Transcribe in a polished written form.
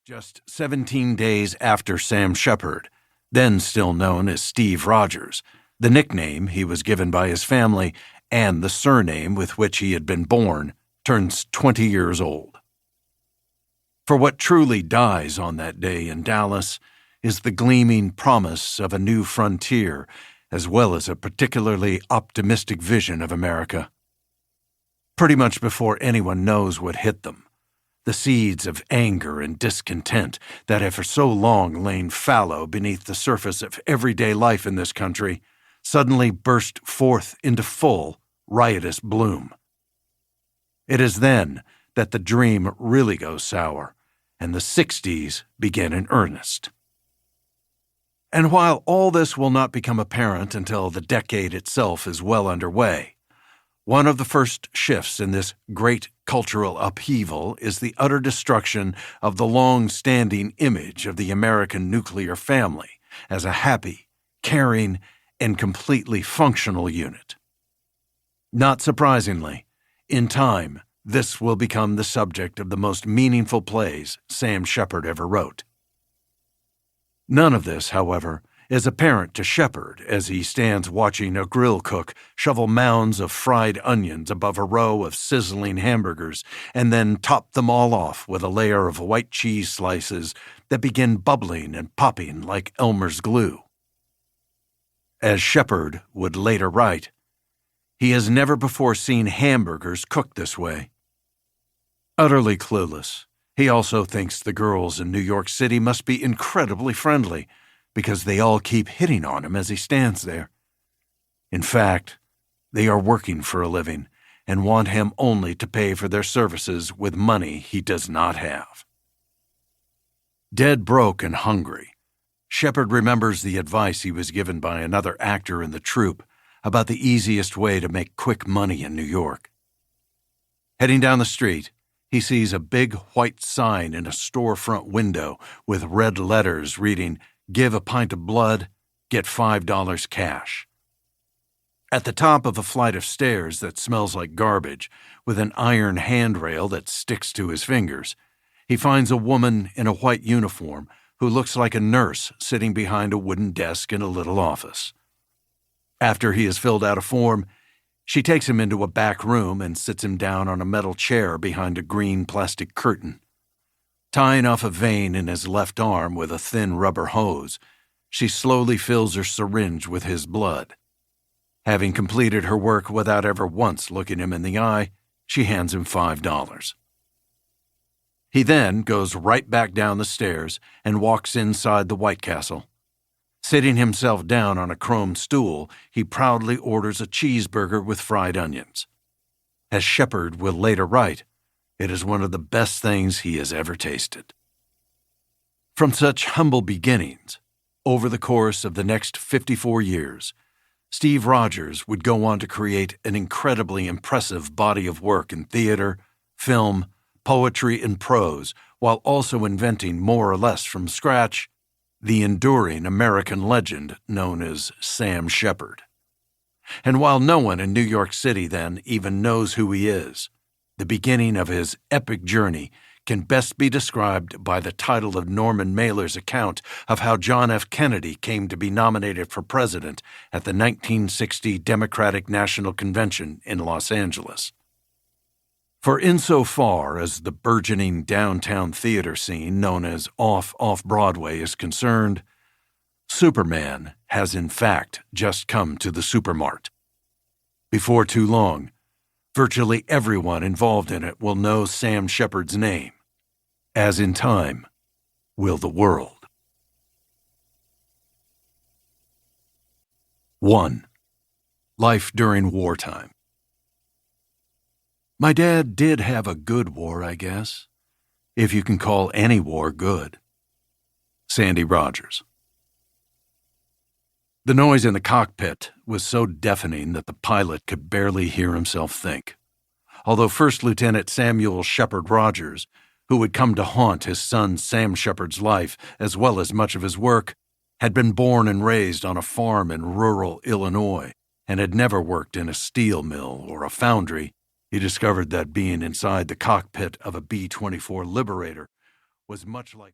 Just 17 days after Sam Shepard, then still known as Steve Rogers, the nickname he was given by his family and the surname with which he had been born, turns 20 years old. For what truly dies on that day in Dallas is the gleaming promise of a new frontier, as well as a particularly optimistic vision of America. Pretty much before anyone knows what hit them, the seeds of anger and discontent that have for so long lain fallow beneath the surface of everyday life in this country suddenly burst forth into full, riotous bloom. It is then that the dream really goes sour, and the 60s begin in earnest. And while all this will not become apparent until the decade itself is well underway, one of the first shifts in this great cultural upheaval is the utter destruction of the long-standing image of the American nuclear family as a happy, caring, and completely functional unit. Not surprisingly, in time, this will become the subject of the most meaningful plays Sam Shepard ever wrote. None of this, however, is apparent to Shepard as he stands watching a grill cook shovel mounds of fried onions above a row of sizzling hamburgers and then top them all off with a layer of white cheese slices that begin bubbling and popping like Elmer's glue. As Shepard would later write, he has never before seen hamburgers cooked this way. Utterly clueless, he also thinks the girls in New York City must be incredibly friendly, because they all keep hitting on him as he stands there. In fact, they are working for a living and want him only to pay for their services with money he does not have. Dead broke and hungry, Shepard remembers the advice he was given by another actor in the troupe about the easiest way to make quick money in New York. Heading down the street, he sees a big white sign in a storefront window with red letters reading, "Give a pint of blood, get $5 cash." At the top of a flight of stairs that smells like garbage, with an iron handrail that sticks to his fingers, he finds a woman in a white uniform who looks like a nurse sitting behind a wooden desk in a little office. After he has filled out a form, she takes him into a back room and sits him down on a metal chair behind a green plastic curtain. Tying off a vein in his left arm with a thin rubber hose, she slowly fills her syringe with his blood. Having completed her work without ever once looking him in the eye, she hands him $5. He then goes right back down the stairs and walks inside the White Castle. Sitting himself down on a chrome stool, he proudly orders a cheeseburger with fried onions. As Shepard will later write, it is one of the best things he has ever tasted. From such humble beginnings, over the course of the next 54 years, Steve Rogers would go on to create an incredibly impressive body of work in theater, film, poetry, and prose, while also inventing more or less from scratch the enduring American legend known as Sam Shepard. And while no one in New York City then even knows who he is, the beginning of his epic journey can best be described by the title of Norman Mailer's account of how John F. Kennedy came to be nominated for president at the 1960 Democratic National Convention in Los Angeles. For insofar as the burgeoning downtown theater scene known as Off-Broadway is concerned, Superman has in fact just come to the Supermart. Before too long, virtually everyone involved in it will know Sam Shepard's name, as in time will the world. 1. Life during wartime. My dad did have a good war, I guess, if you can call any war good. Sandy Rogers. The noise in the cockpit was so deafening that the pilot could barely hear himself think. Although First Lieutenant Samuel Shepard Rogers, who would come to haunt his son Sam Shepard's life as well as much of his work, had been born and raised on a farm in rural Illinois and had never worked in a steel mill or a foundry, he discovered that being inside the cockpit of a B-24 Liberator was much like